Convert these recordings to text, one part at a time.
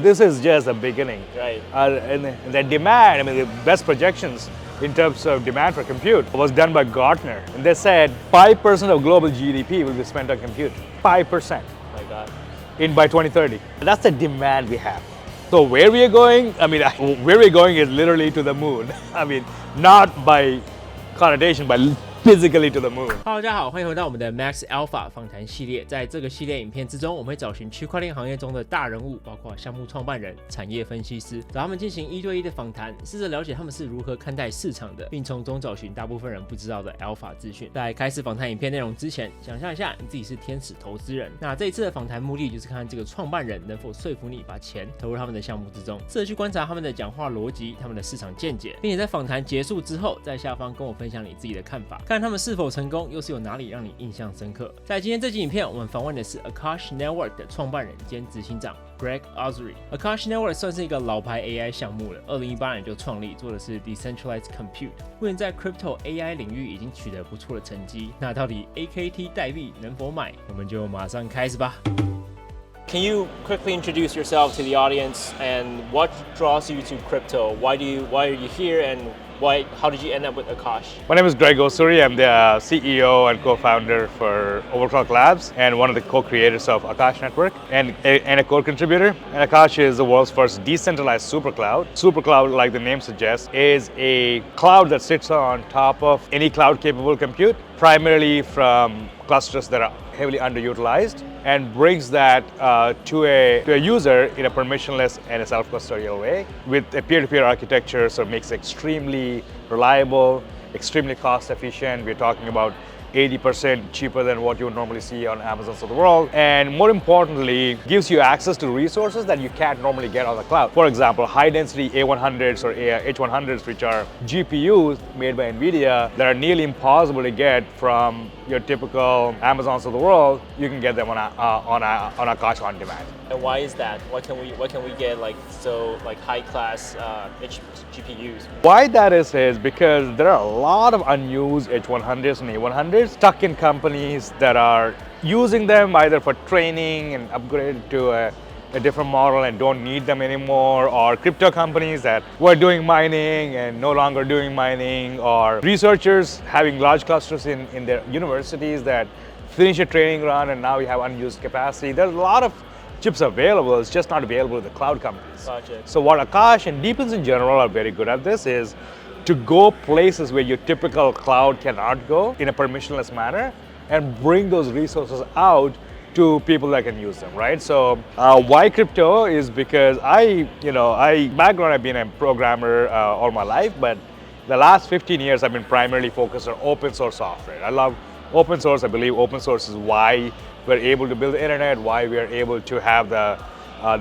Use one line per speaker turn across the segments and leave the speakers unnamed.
this is just the beginning.
Right.
And the demand, I mean, the best projections in terms of demand for compute was done by Gartner. And they said 5% of global GDP will be spent on compute. 5%.
Oh my God.
By 2030. That's the demand we have. So where we are going, I mean, where we're going is literally to the moon. I mean, not by connotation, but physically to the moon.
Hello， 大家好，欢迎回到我们的 Max Alpha 访谈系列。在这个系列影片之中，我们会找寻区块链行业中的大人物，包括项目创办人、产业分析师，找他们进行1对1的访谈，试着了解他们是如何看待市场的，并从中找寻大部分人不知道的 Alpha 资讯。在开始访谈影片内容之前，想象一下你自己是天使投资人。那这一次的访谈目的就是看看这个创办人能否说服你把钱投入他们的项目之中，试着去观察他们的讲话逻辑、他们的市场见解，并且在访谈结束之后，在下方跟我分享你自己的看法，看他们是否成功，又是有哪里让你印象深刻。在今天这集影片，我们访问的是 Akash Network 的创办人兼执行长 Greg Osuri。Akash Network 算是一个老牌 AI 项目了，2018年就创立，做的是 Decentralized Compute， 目前在 Crypto AI 领域已经取得不错的成绩。那到底 AKT 代币能否买？我们就马上开始吧。Can you quickly introduce yourself to the audience and what draws you to crypto? Why are you here and how did you end up with Akash?
My name is Greg Osuri. I'm the CEO and co-founder for Overclock Labs and one of the co-creators of Akash Network and a core contributor. And Akash is the world's first decentralized supercloud. Supercloud, like the name suggests, is a cloud that sits on top of any cloud-capable compute, primarily from clusters that are heavily underutilized, and brings that to a user in a permissionless and a self-custodial way with a peer-to-peer architecture, so it makes it extremely reliable, extremely cost efficient. We're talking about 80% cheaper than what you would normally see on Amazons of the world, and more importantly, gives you access to resources that you can't normally get on the cloud. For example, high-density A100s or H100s, which are GPUs made by NVIDIA that are nearly impossible to get from your typical Amazons of the world. You can get them on Akash on demand.
And why is that? Why can we get high class GPUs?
Why that is because there are a lot of unused H100s and A100s stuck in companies that are using them either for training and upgrade to a different model and don't need them anymore, or crypto companies that were doing mining and no longer doing mining, or researchers having large clusters in their universities that finish a training run and now you have unused capacity. There's a lot of chips available, it's just not available to the cloud companies.
Gotcha.
So what Akash and Deepins in general are very good at this is to go places where your typical cloud cannot go in a permissionless manner and bring those resources out to people that can use them, right? So why crypto is because background I've been a programmer all my life, but the last 15 years I've been primarily focused on open source software. I love open source. I believe open source is why we're able to build the internet, why we are able to have the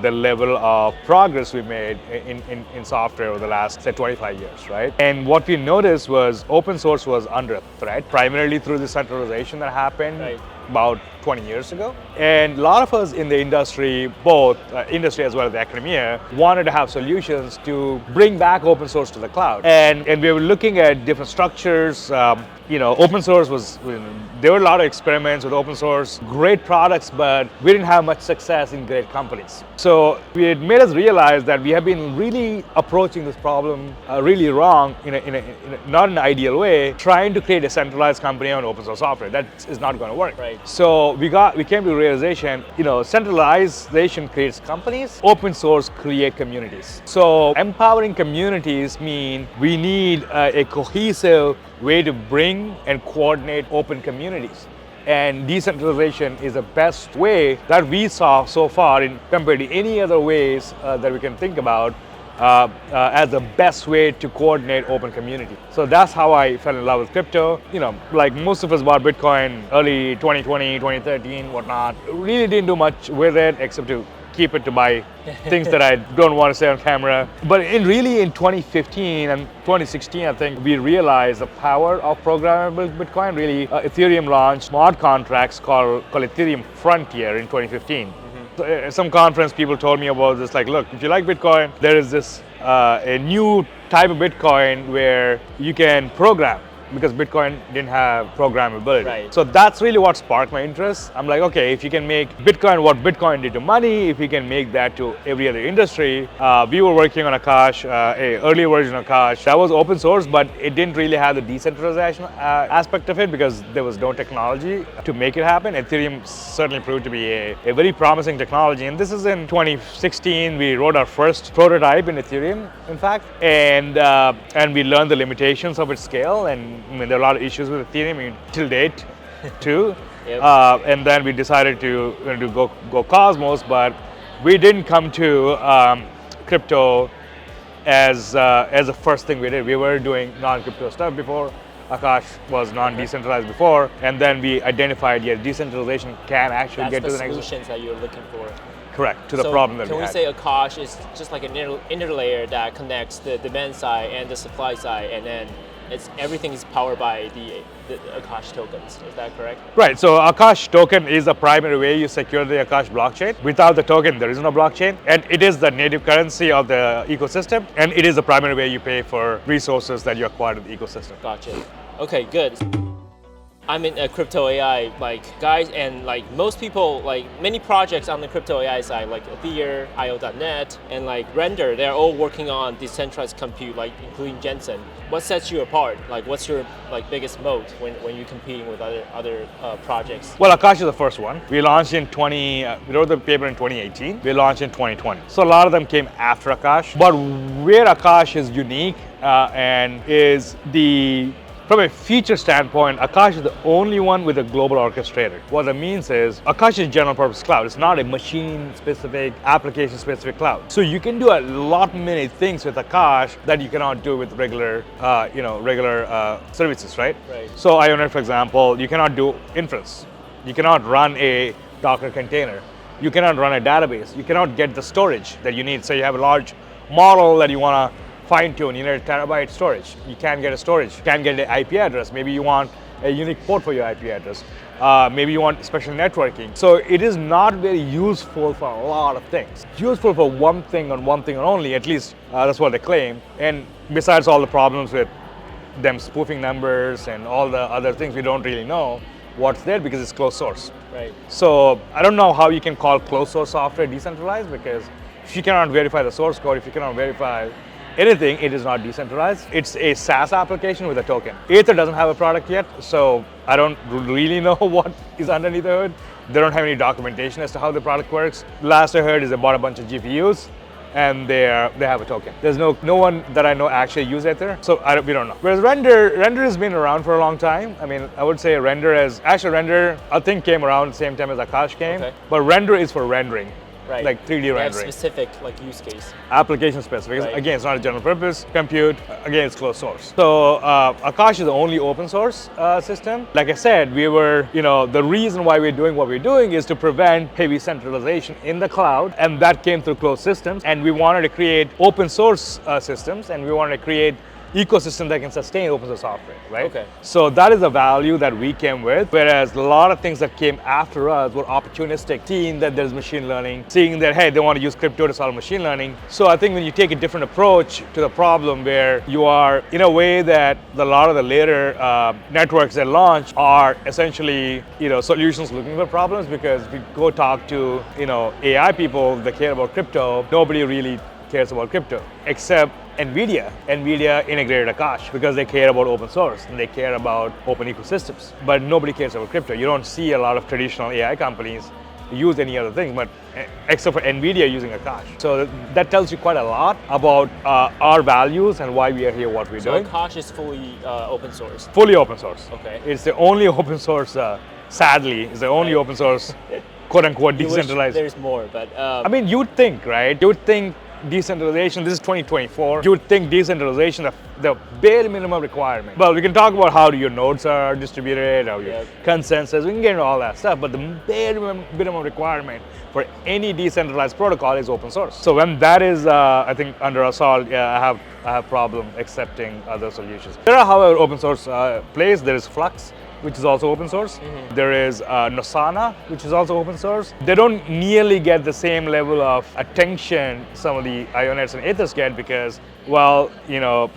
level of progress we made in software over the last, say, 25 years, right? And what we noticed was open source was under threat, primarily through the centralization that happened about 20 years ago. And a lot of us in the industry, both industry as well as the academia, wanted to have solutions to bring back open source to the cloud. And we were looking at different structures. Open source there were a lot of experiments with open source, great products, but we didn't have much success in great companies. So it made us realize that we have been really approaching this problem really wrong, in a not an ideal way, trying to create a centralized company on open source software. That is not going to work.
Right.
So we came to the realization, centralization creates companies, open source create communities. So empowering communities mean we need a cohesive way to bring and coordinate open communities. And decentralization is the best way that we saw so far compared to any other ways that we can think about as the best way to coordinate open community. So that's how I fell in love with crypto. Like most of us bought Bitcoin early 2020, 2013, whatnot. Really didn't do much with it except to keep it to buy things that I don't want to say on camera. But in 2015 and 2016, I think we realized the power of programmable Bitcoin. Really, Ethereum launched smart contracts called Ethereum Frontier in 2015. At some conference, people told me about this, like, look, if you like Bitcoin, there is this a new type of Bitcoin where you can program because Bitcoin didn't have programmability.
Right.
So that's really what sparked my interest. I'm like, okay, if you can make Bitcoin what Bitcoin did to money, if you can make that to every other industry. We were working on Akash, a early version of Akash. That was open source, but it didn't really have the decentralization aspect of it because there was no technology to make it happen. Ethereum certainly proved to be a very promising technology. And this is in 2016. We wrote our first prototype in Ethereum, in fact, and we learned the limitations of its scale. And I mean, there are a lot of issues with Ethereum till date, too.
Yep.
And then we decided to go Cosmos, but we didn't come to crypto as the first thing we did. We were doing non-crypto stuff before. Akash was non-decentralized before, and then we identified, decentralization can actually get to the next.
That's the solutions that you're looking for.
Correct, to the problem that we had.
Can we say Akash is just like an interlayer that connects the demand side and the supply side, and then everything is powered by the Akash tokens? Is that correct?
Right. So Akash token is the primary way you secure the Akash blockchain. Without the token, there is no blockchain, and it is the native currency of the ecosystem, and it is the primary way you pay for resources that you acquire in the ecosystem.
Gotcha. Okay, good. I'm in a crypto AI guys, and most people, many projects on the crypto AI side, like Aethir, IO.net, and Render, they're all working on decentralized compute, including Jensen. What sets you apart? What's your biggest moat when you're competing with other projects?
Well, Akash is the first one. We launched in we wrote the paper in 2018. We launched in 2020. So a lot of them came after Akash. But where Akash is unique and is from a feature standpoint, Akash is the only one with a global orchestrator. What that means is Akash is general purpose cloud. It's not a machine-specific, application-specific cloud. So you can do a lot many things with Akash that you cannot do with regular services, right?
Right.
So IONET, for example, you cannot do inference. You cannot run a Docker container. You cannot run a database. You cannot get the storage that you need. So you have a large model that you want to fine-tune, you need a terabyte storage. You can't get a storage. You can't get an IP address. Maybe you want a unique port for your IP address. Maybe you want special networking. So it is not very useful for a lot of things. It's useful for one thing and only, at least that's what they claim. And besides all the problems with them spoofing numbers and all the other things, we don't really know what's there because it's closed source.
Right.
So I don't know how you can call closed source software decentralized, because if you cannot verify the source code, if you cannot verify anything, it is not decentralized. It's a SaaS application with a token. Aethir doesn't have a product yet, so I don't really know what is underneath the hood. They don't have any documentation as to how the product works. Last I heard is they bought a bunch of GPUs and they have a token. There's no one that I know actually use Aethir, so we don't know. Whereas Render has been around for a long time. I mean, I would say Render I think came around the same time as Akash came, but Render is for rendering.
Right.
Like 3D rendering.
Specific use case.
Application specific.
Right.
Again, it's not a general purpose compute. Again, it's closed source. So Akash is the only open source system. Like I said, the reason why we're doing what we're doing is to prevent heavy centralization in the cloud, and that came through closed systems. And we wanted to create open source systems, and we wanted to create ecosystem that can sustain open source software, right?
Okay.
So that is the value that we came with, whereas a lot of things that came after us were opportunistic, seeing that there's machine learning, seeing that, hey, they want to use crypto to solve machine learning. So I think when you take a different approach to the problem, where you are, in a way that a lot of the later networks that launch are essentially, solutions looking for problems, because if you go talk to, AI people that care about crypto, nobody really cares about crypto, except NVIDIA. NVIDIA integrated Akash because they care about open source and they care about open ecosystems. But nobody cares about crypto. You don't see a lot of traditional AI companies use any other thing, but except for NVIDIA using Akash. So that tells you quite a lot about our values and why we are here, what we're doing.
So Akash is fully open source?
Fully open source.
Okay.
It's the only open source, sadly, it's the only open source, quote unquote, decentralized.
There's more, but...
I mean, you'd think, right? You'd think decentralization, this is 2024, you would think decentralization, the bare minimum requirement. Well, we can talk about how your nodes are distributed, how your consensus, we can get into all that stuff, but the bare minimum requirement for any decentralized protocol is open source. So when that is, I think, under assault, I have problem accepting other solutions. There are, however, open source plays. There is Flux, which is also open source. There is Nosana, which is also open source. They don't nearly get the same level of attention some of the Ionets and Aethers get because, well,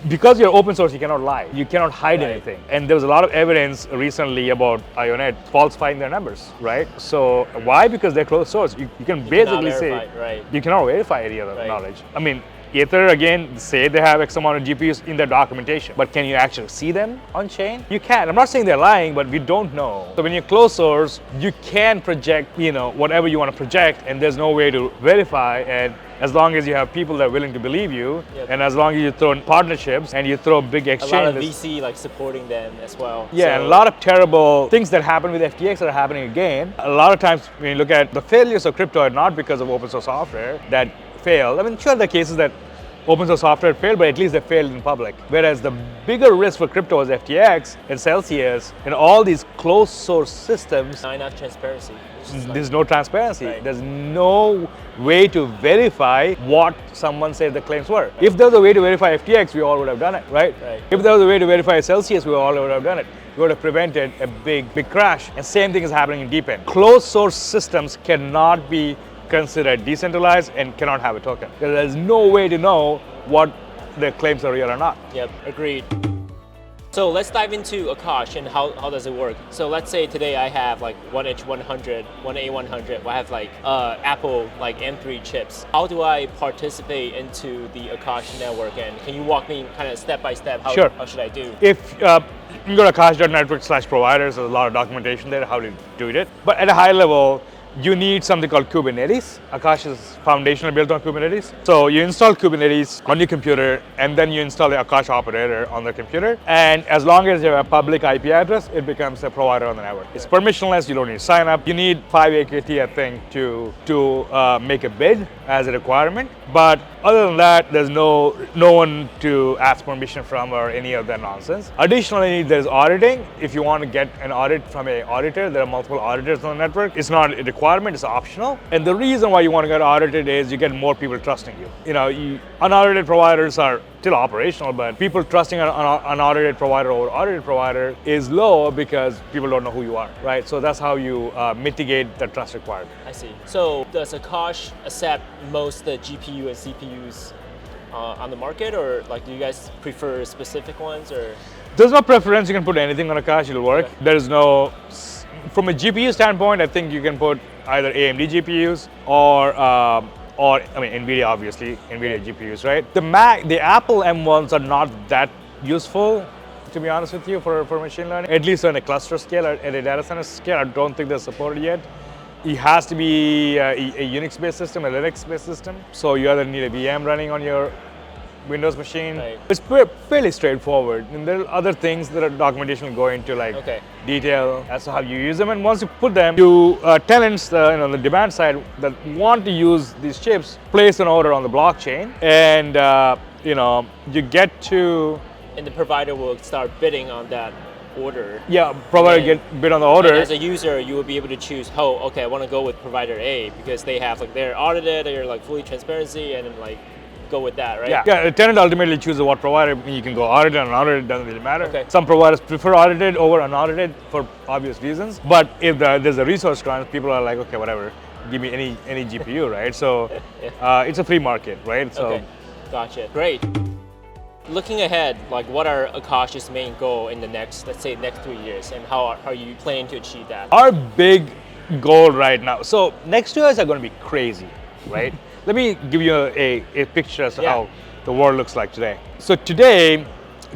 because you're open source, you cannot lie. You cannot hide anything. And there was a lot of evidence recently about Ionet falsifying their numbers, right? So why? Because they're closed source. You can basically say you cannot verify any other knowledge. I mean, Aether, again, say they have X amount of GPUs in their documentation, but can you actually see them on chain? You can. I'm not saying they're lying, but we don't know. So when you're closed source, you can project, whatever you want to project, and there's no way to verify. And as long as you have people that are willing to believe you, and as long as you throw in partnerships and you throw big exchanges.
A lot of VC supporting them as well.
Yeah, and a lot of terrible things that happen with FTX are happening again. A lot of times when you look at the failures of crypto are not because of open source software that failed. I mean, sure, there are cases that open source software failed, but at least they failed in public. Whereas the bigger risk for crypto is FTX and Celsius and all these closed source systems.
Not enough transparency.
There's no transparency. Right. There's no way to verify what someone said the claims were. If there was a way to verify FTX, we all would have done it, right? If there was a way to verify Celsius, we all would have done it. We would have prevented a big crash. And same thing is happening in DeepN. Closed source systems cannot be considered decentralized and cannot have a token. There's no way to know what the claims are real or not.
Yep, agreed. So let's dive into Akash and how does it work. So let's say today I have one H100, one A100. I have Apple M3 chips. How do I participate into the Akash network? And can you walk me kind of step by step? How should I do?
If you go to akash.network/providers, there's a lot of documentation there how to do it. But at a high level, you need something called Kubernetes. Akash is foundational built on Kubernetes. So you install Kubernetes on your computer, and then you install the Akash operator on the computer. And as long as you have a public IP address, it becomes a provider on the network. It's permissionless. You don't need to sign up. You need 5 AKT, I think, to make a bid as a requirement. But other than that, there's no one to ask permission from or any of that nonsense. Additionally, there's auditing. If you want to get an audit from an auditor, there are multiple auditors on the network. It's not a requirement, it's optional. And the reason why you want to get audited is you get more people trusting you. Unaudited providers are still operational, but people trusting an unaudited provider over audited provider is low because people don't know who you are, right? So that's how you mitigate the trust required.
I see. So does Akash accept most the GPU and CPUs on the market, or do you guys prefer specific ones, or?
There's no preference. You can put anything on Akash, it'll work. Okay. There is no, from a GPU standpoint, I think you can put either AMD GPUs or NVIDIA, obviously, NVIDIA GPUs, right? The Apple M1s are not that useful, to be honest with you, for machine learning. At least on a cluster scale, at a data center scale, I don't think they're supported yet. It has to be a Unix-based system, a Linux-based system. So you either need a VM running on your Windows machine. Right. It's fairly straightforward. And there are other things that are documentation will go into detail as to how you use them. And once you put them, tenants on the demand side that want to use these chips place an order on the blockchain, and you get to.
And the provider will start bidding on that order.
Yeah, provider get bid on the order.
And as a user, you will be able to choose, I want to go with provider A because they have they're audited, they're fully transparency, and then go with that, right?
Yeah, a tenant ultimately chooses what provider. You can go audited and unaudited, doesn't really matter.
Okay.
Some providers prefer audited over unaudited for obvious reasons. But if there's a resource crunch, people are okay, whatever, give me any GPU, right? So it's a free market, right? So,
okay, gotcha, great. Looking ahead, what are Akash's main goal in the next 3 years, and how are you planning to achieve that?
Our big goal right now, so next 2 years are going to be crazy, right? Let me give you a picture as to how the world looks like today. So today,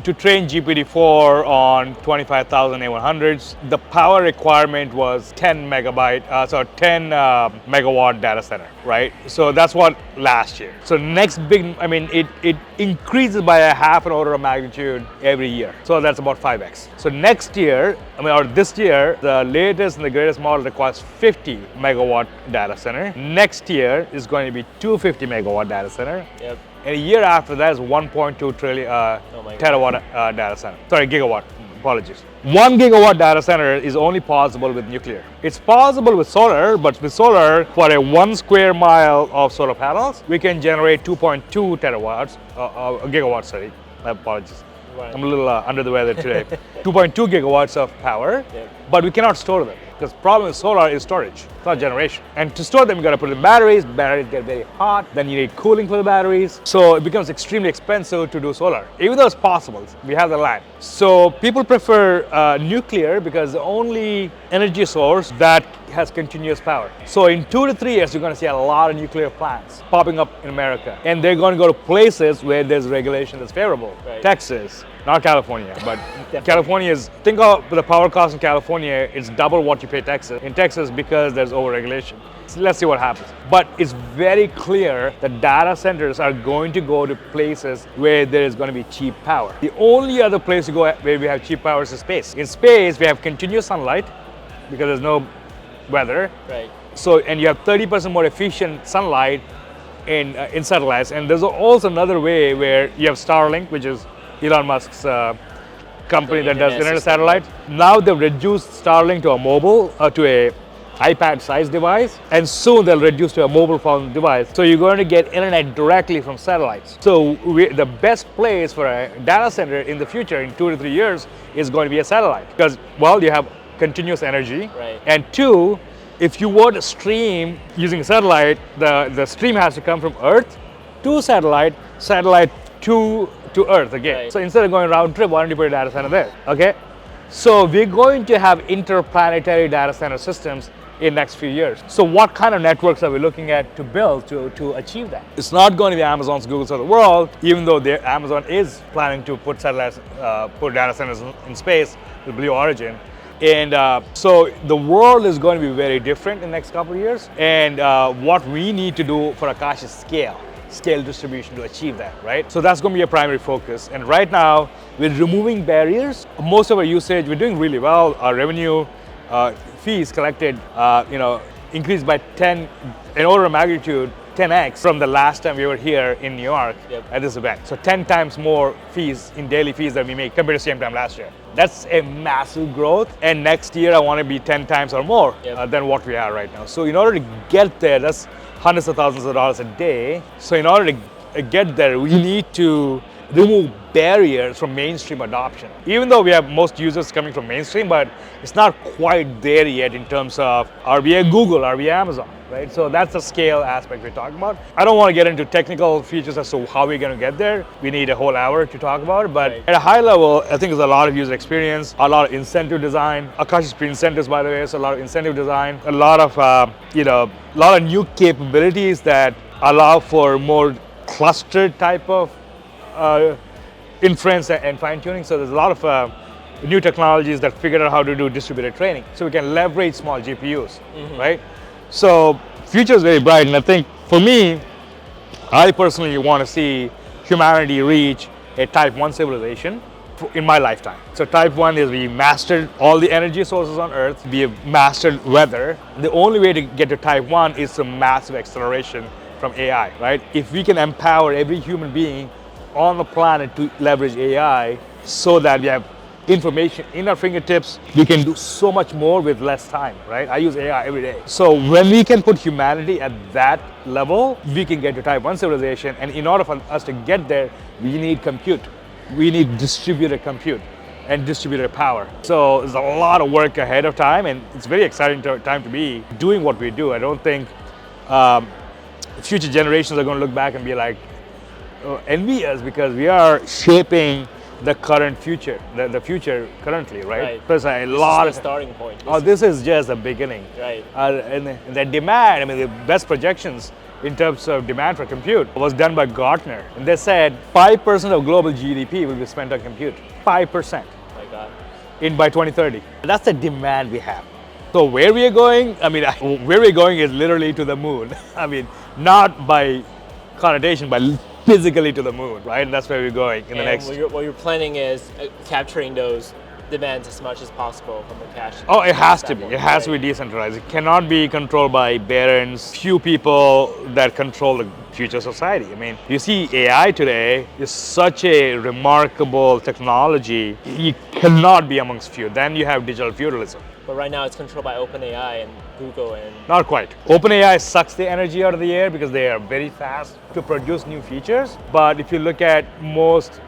to train GPT-4 on 25,000 A100s, the power requirement was 10 megawatt data center, right? So that's what last year. So next big, it increases by a half an order of magnitude every year. So that's about 5x. So next year, or this year, the latest and the greatest model requires 50 megawatt data center. Next year is going to be 250 megawatt data center.
Yep.
And a year after that is 1.2 trillion terawatt data center. Sorry, gigawatt. Apologies. 1 gigawatt data center is only possible with nuclear. It's possible with solar, but with solar, for a 1 square mile of solar panels, we can generate 2.2 terawatts, gigawatts, sorry. Apologies. I'm a little under the weather today. 2.2 gigawatts of power, but we cannot store them. Because the problem with solar is storage, it's not generation. And to store them, you got to put in batteries. Batteries get very hot. Then you need cooling for the batteries. So it becomes extremely expensive to do solar. Even though it's possible, we have the land. So people prefer nuclear because the only energy source that has continuous power. So in 2 to 3 years, you're going to see a lot of nuclear plants popping up in America. And they're going to go to places where there's regulation that's favorable. Right. Texas, not California, but California is, think of the power cost in California, it's double what you pay Texas. In Texas, because there's overregulation. So let's see what happens. But it's very clear that data centers are going to go to places where there is going to be cheap power. The only other place to go where we have cheap power is space. In space, we have continuous sunlight because there's no weather. Right. So, and you have 30% more efficient sunlight in satellites. And there's also another way where you have Starlink, which is Elon Musk's company that does internet satellite. Now they've reduced Starlink to a mobile, to a iPad-sized device, and soon they'll reduce to a mobile phone device. So you're going to get internet directly from satellites. So the best place for a data center in the future, in 2 to 3 years, is going to be a satellite. Because, well, you have continuous energy, right. And 2, if you were to stream using a satellite, the stream has to come from Earth to satellite to Earth again. Right. So instead of going round trip, why don't you put a data center there? Okay. So we're going to have interplanetary data center systems in next few years. So what kind of networks are we looking at to build to achieve that? It's not going to be Amazon's, Google's of the world, even though Amazon is planning to put satellites, put data centers in space with Blue Origin. And so the world is going to be very different in the next couple of years. And what we need to do for Akash is scale distribution to achieve that, right? So that's going to be a primary focus. And right now, we're removing barriers. Most of our usage, we're doing really well. Our revenue, fees collected, increased by 10, in order of magnitude, 10x from the last time we were here in New York at this event. So 10 times more fees in daily fees that we make compared to the same time last year. That's a massive growth. And next year, I want to be 10 times or more than what we are right now. So in order to get there, that's hundreds of thousands of dollars a day. So in order to get there, we need to remove barriers from mainstream adoption. Even though we have most users coming from mainstream, but it's not quite there yet in terms of, are we a Google, are we Amazon, right? So that's the scale aspect we're talking about. I don't want to get into technical features as to how we're going to get there. We need a whole hour to talk about it, but at a high level, I think there's a lot of user experience, a lot of incentive design. Akash is pre-incentives, by the way, so a lot of incentive design, a lot of new capabilities that allow for more clustered type of inference and fine-tuning. So there's a lot of new technologies that figured out how to do distributed training. So we can leverage small GPUs, right? So future is very bright. And I think for me, I personally want to see humanity reach a type 1 civilization in my lifetime. So type 1 is we mastered all the energy sources on Earth. We have mastered weather. The only way to get to type 1 is some massive acceleration from AI, right? If we can empower every human being on the planet to leverage AI so that we have information in our fingertips, we can do so much more with less time, right? I use AI every day. So when we can put humanity at that level, we can get to type 1 civilization. And in order for us to get there, we need compute. We need distributed compute and distributed power. So there's a lot of work ahead of time, and it's very exciting time to be doing what we do. I don't think future generations are going to look back and be like, envy us, because we are shaping the current future, the future currently, right? There's a lot of
starting point.
This is just the beginning,
right?
And the demand, I mean, the best projections in terms of demand for compute was done by Gartner, and they said 5% of global GDP will be spent on compute. 5%.
My God.
By 2030. That's the demand we have. So where we are going, I mean, where we're going is literally to the moon. I mean, not by connotation, but physically to the moon, right? And that's where we're going in the next.
What you're planning is capturing those demands as much as possible from the cash.
Oh, it has to be. It has to be decentralized. It cannot be controlled by barons, few people that control the future society. I mean, you see AI today is such a remarkable technology. You cannot be amongst few. Then you have digital feudalism.
But right now it's controlled by OpenAI and Google and...
Not quite. OpenAI sucks the energy out of the air because they are very fast to produce new features. But if you look at most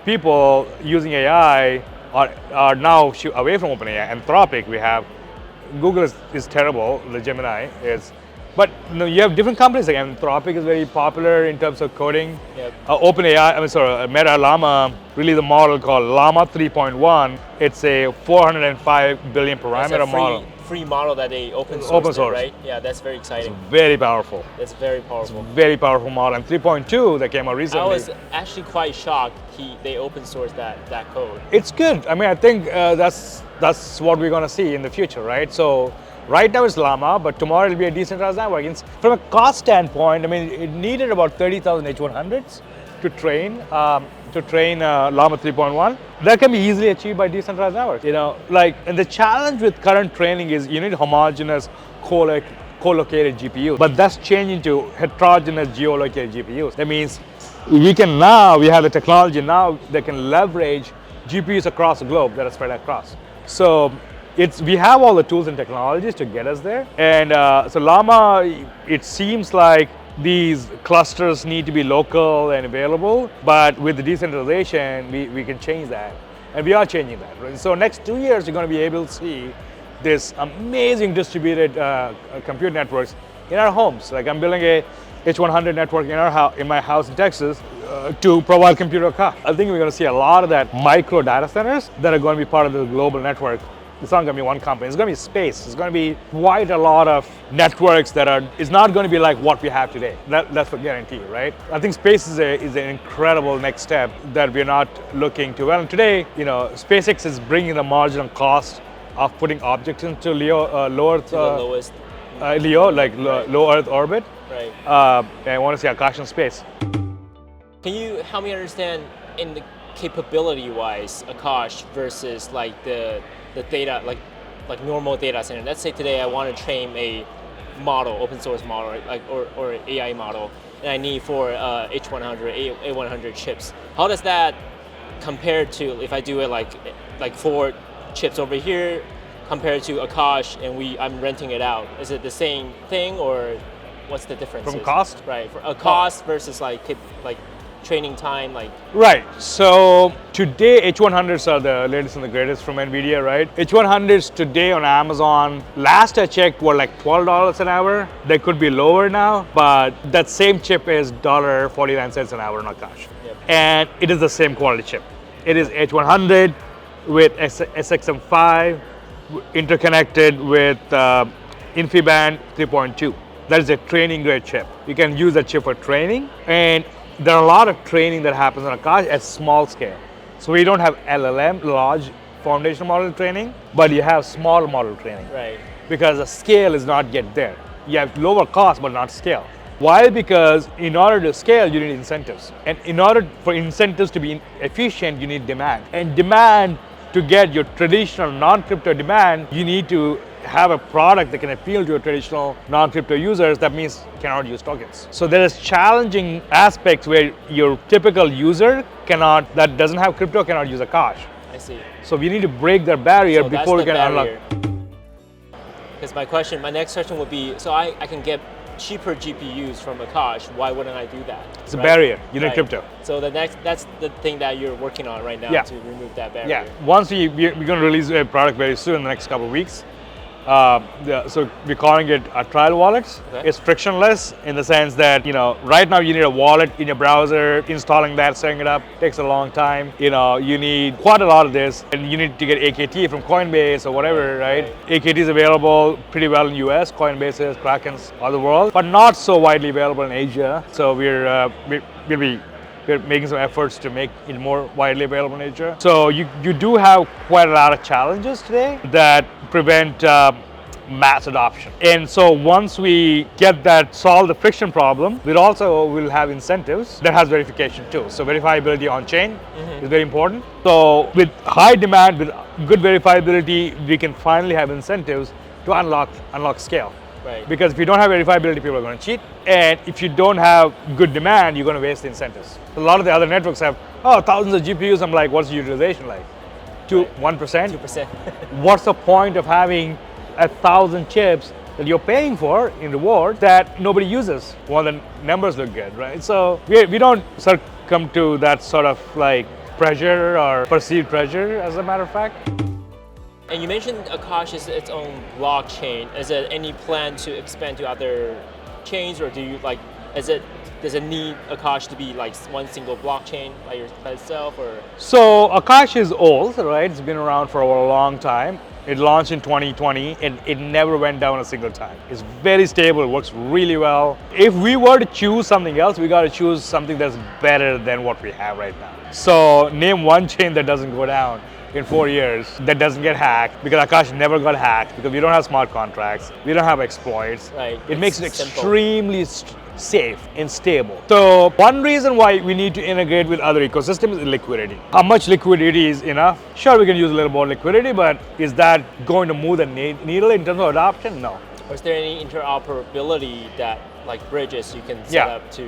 people using AI are now away from OpenAI. Anthropic, we have Google is terrible. The Gemini is, but you have different companies. Like Anthropic is very popular in terms of coding.
Yep.
OpenAI, Meta Llama released a model called Llama 3.1. It's a 405 billion parameter model.
Free model that they open source, right? Yeah, that's very exciting.
It's very powerful.
That's very powerful.
Very powerful model. And 3.2 that came out recently.
I was actually quite shocked they open sourced that code.
It's good. I mean, I think that's what we're going to see in the future, right? So right now it's Llama, but tomorrow it'll be a decentralized network. From a cost standpoint, I mean, it needed about 30,000 H100s to train Llama 3.1. That can be easily achieved by decentralized networks. And the challenge with current training is you need homogeneous co-located GPUs, but that's changing to heterogeneous geolocated GPUs. That means we have the technology now that can leverage GPUs across the globe that are spread across. So we have all the tools and technologies to get us there. And so Llama, it seems like these clusters need to be local and available, but with the decentralization, we can change that. And we are changing that. Right? So next 2 years, you're going to be able to see this amazing distributed compute networks in our homes. Like I'm building a H100 network in my house in Texas to provide computer cost. I think we're going to see a lot of that micro data centers that are going to be part of the global network. It's not going to be one company. It's going to be space. It's going to be quite a lot of networks it's not going to be like what we have today. That's for guarantee, right? I think space is an incredible next step that we're not looking to. Well, and today, SpaceX is bringing the marginal cost of putting objects into low Earth, low Earth orbit.
Right.
And I want to see Akash in space.
Can you help me understand in the capability-wise, Akash versus like the data, like normal data center? Let's say today I want to train a model, open source model, or an AI model, and I need 4 H100, A100 chips. How does that compare to if I do it like 4 chips over here compared to Akash and I'm renting it out? Is it the same thing or what's the difference?
From cost?
Right, for a cost versus like training time,
Right. So today H100s are the latest and the greatest from NVIDIA, right? H100s today on Amazon, last I checked, were like $12 an hour. They could be lower now, but that same chip is $1.49 an hour on Akash.
Yep.
And it is the same quality chip. It is H100 with SXM5 interconnected with InfiniBand 3.2. That is a training grade chip. You can use that chip for training, and there are a lot of training that happens on Akash at small scale. So we don't have LLM, large foundational model training, but you have small model training.
Right.
Because the scale is not yet there. You have lower cost, but not scale. Why? Because in order to scale, you need incentives. And in order for incentives to be efficient, you need demand. And demand, to get your traditional non-crypto demand, you need to have a product that can appeal to your traditional non-crypto users. That means you cannot use tokens. So there is challenging aspects where your typical user that doesn't have crypto cannot use Akash.
I see.
So we need to break that barrier before we can unlock.
Because my next question would be, so I can get cheaper GPUs from Akash, why wouldn't I do that?
It's a barrier. You need crypto.
So that's the thing that you're working on right now to remove that barrier.
Yeah. Once we're going to release a product very soon in the next couple of weeks. So we're calling it trial wallets. Okay. It's frictionless in the sense that, right now you need a wallet in your browser. Installing that, setting it up takes a long time. You need quite a lot of this, and you need to get AKT from Coinbase or whatever, right? AKT is available pretty well in US, Coinbases, Krakens, all the world, but not so widely available in Asia. So we're making some efforts to make it more widely available in Asia. So you do have quite a lot of challenges today that prevent mass adoption. And so once we get that, solve the friction problem, we also will have incentives that has verification too. So verifiability on chain is very important. So with high demand, with good verifiability, we can finally have incentives to unlock scale.
Right.
Because if you don't have verifiability, people are going to cheat. And if you don't have good demand, you're going to waste the incentives. A lot of the other networks have, thousands of GPUs. I'm like, what's the utilization like? 1%?
2%.
What's the point of having 1,000 chips that you're paying for in reward that nobody uses? Well, the numbers look good, right? So we don't succumb to that sort of pressure or perceived pressure, as a matter of fact.
And you mentioned Akash is its own blockchain. Is there any plan to expand to other chains, or do you does it need Akash to be like one single blockchain by itself, or?
So Akash is old, right? It's been around for a long time. It launched in 2020 and it never went down a single time. It's very stable, it works really well. If we were to choose something else, we got to choose something that's better than what we have right now. So name one chain that doesn't go down in 4 years, that doesn't get hacked, because Akash never got hacked, because we don't have smart contracts, we don't have exploits.
Right.
It makes it
simple.
Extremely safe and stable. So one reason why we need to integrate with other ecosystems is liquidity. How much liquidity is enough? Sure, we can use a little more liquidity, but is that going to move the needle in terms of adoption? No.
Or is there any interoperability that like bridges you can set up to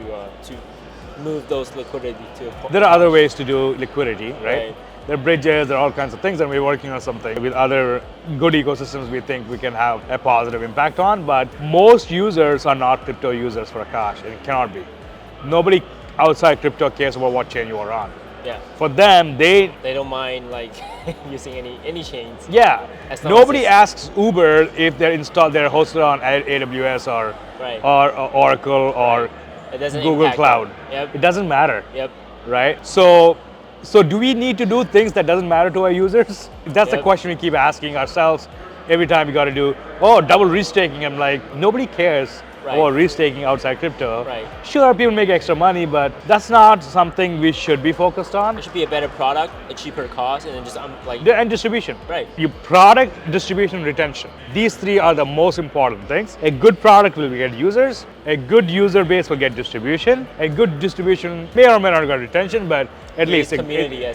move those liquidity to a point?
There are other ways to do liquidity, right? There are bridges, there are all kinds of things, and we're working on something with other good ecosystems we think we can have a positive impact on, but most users are not crypto users for Akash, and it cannot be. Nobody outside crypto cares about what chain you are on.
Yeah.
For them, they
don't mind like using any chains.
Yeah. Nobody asks Uber if they're hosted on AWS or Oracle or Google Cloud.
Yep.
It doesn't matter.
Yep.
Right? So do we need to do things that doesn't matter to our users? That's the question we keep asking ourselves every time we got to do, double restaking. I'm like, nobody cares about restaking outside crypto.
Right.
Sure, people make extra money, but that's not something we should be focused on.
It should be a better product, a cheaper cost, and then just
and distribution.
Right.
Your product, distribution, retention. These three are the most important things. A good product will get users. A good user base will get distribution. A good distribution may or may not get retention, but at least
community.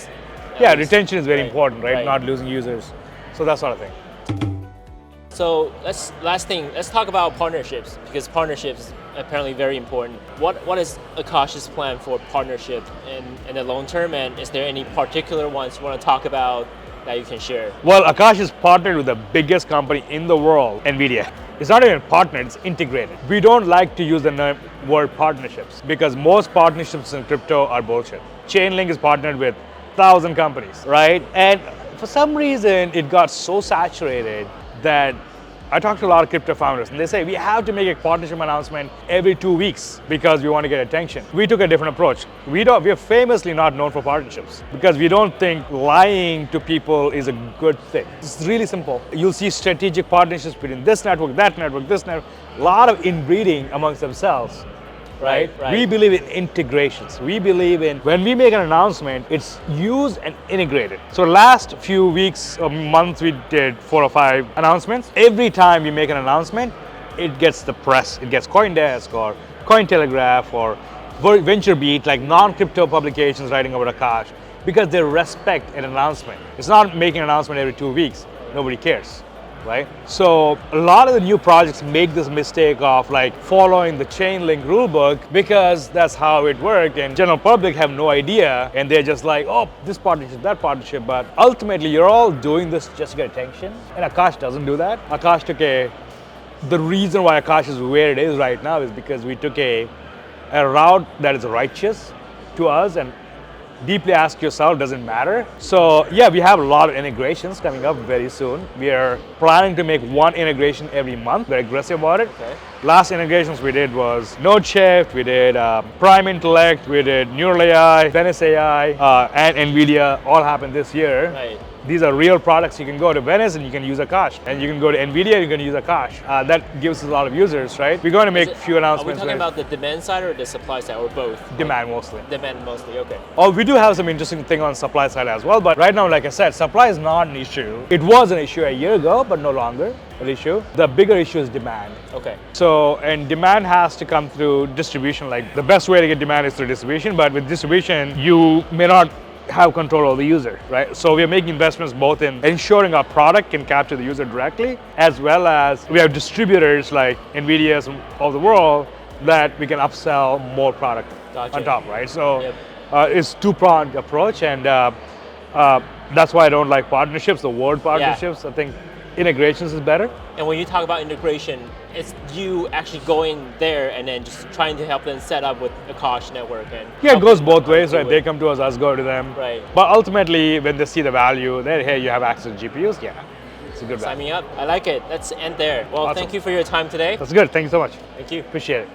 Retention is very important, right? Not losing users. So that sort of thing.
So let's talk about partnerships, because partnerships are apparently very important. What is Akash's plan for partnership in the long term, and is there any particular ones you want to talk about that you can share?
Well, Akash is partnered with the biggest company in the world, NVIDIA. It's not even partnered, it's integrated. We don't like to use the word partnerships because most partnerships in crypto are bullshit. Chainlink is partnered with 1,000 companies, right? And for some reason, it got so saturated that I talked to a lot of crypto founders and they say we have to make a partnership announcement every 2 weeks because we want to get attention. We took a different approach. We are famously not known for partnerships because we don't think lying to people is a good thing. It's really simple. You'll see strategic partnerships between this network, this network, a lot of inbreeding amongst themselves. Right? We believe in integrations. We believe in when we make an announcement, it's used and integrated. So last few weeks or months, we did 4 or 5 announcements. Every time we make an announcement, it gets the press. It gets CoinDesk or Cointelegraph or VentureBeat, like non-crypto publications writing about Akash, because they respect an announcement. It's not making an announcement every 2 weeks. Nobody cares. Right? So a lot of the new projects make this mistake of like following the Chainlink rulebook because that's how it worked, and general public have no idea, and they're just like, this partnership, that partnership, but ultimately you're all doing this just to get attention, and Akash doesn't do that. Akash the reason why Akash is where it is right now is because we took a route that is righteous to us, and deeply ask yourself, does it matter? So yeah, we have a lot of integrations coming up very soon. We are planning to make one integration every month. We're aggressive about it.
Okay.
Last integrations we did was NodeShift, we did Prime Intellect, we did Neural AI, Venice AI, and NVIDIA all happened this year.
Right.
These are real products. You can go to Venice and you can use Akash, and you can go to NVIDIA and you can use Akash. That gives us a lot of users, right? We're going to make a few announcements.
Are we talking about the demand side or the supply side, or both?
Demand mostly.
Demand mostly, okay.
We do have some interesting thing on supply side as well, but right now, like I said, supply is not an issue. It was an issue a year ago, but no longer an issue. The bigger issue is demand.
Okay.
So, and demand has to come through distribution. Like the best way to get demand is through distribution, but with distribution, you may not have control over the user, right? So we are making investments both in ensuring our product can capture the user directly, as well as we have distributors like NVIDIA's of the world that we can upsell more product on top, right? So it's two-pronged approach, and that's why I don't like partnerships, the word partnerships. I think integrations is better.
And when you talk about integration, it's you actually going there and then just trying to help them set up with Akash Network. And
Yeah, it goes both ways,
do
right?
it.
They come to us go to them.
Right.
But ultimately, when they see the value, then hey, you have access to GPUs. Yeah, it's a good
Sign
value.
me up. I like it. Let's end there. Well,
Awesome.
thank you for your time today.
That's good. Thank you so much.
Thank you.
Appreciate it.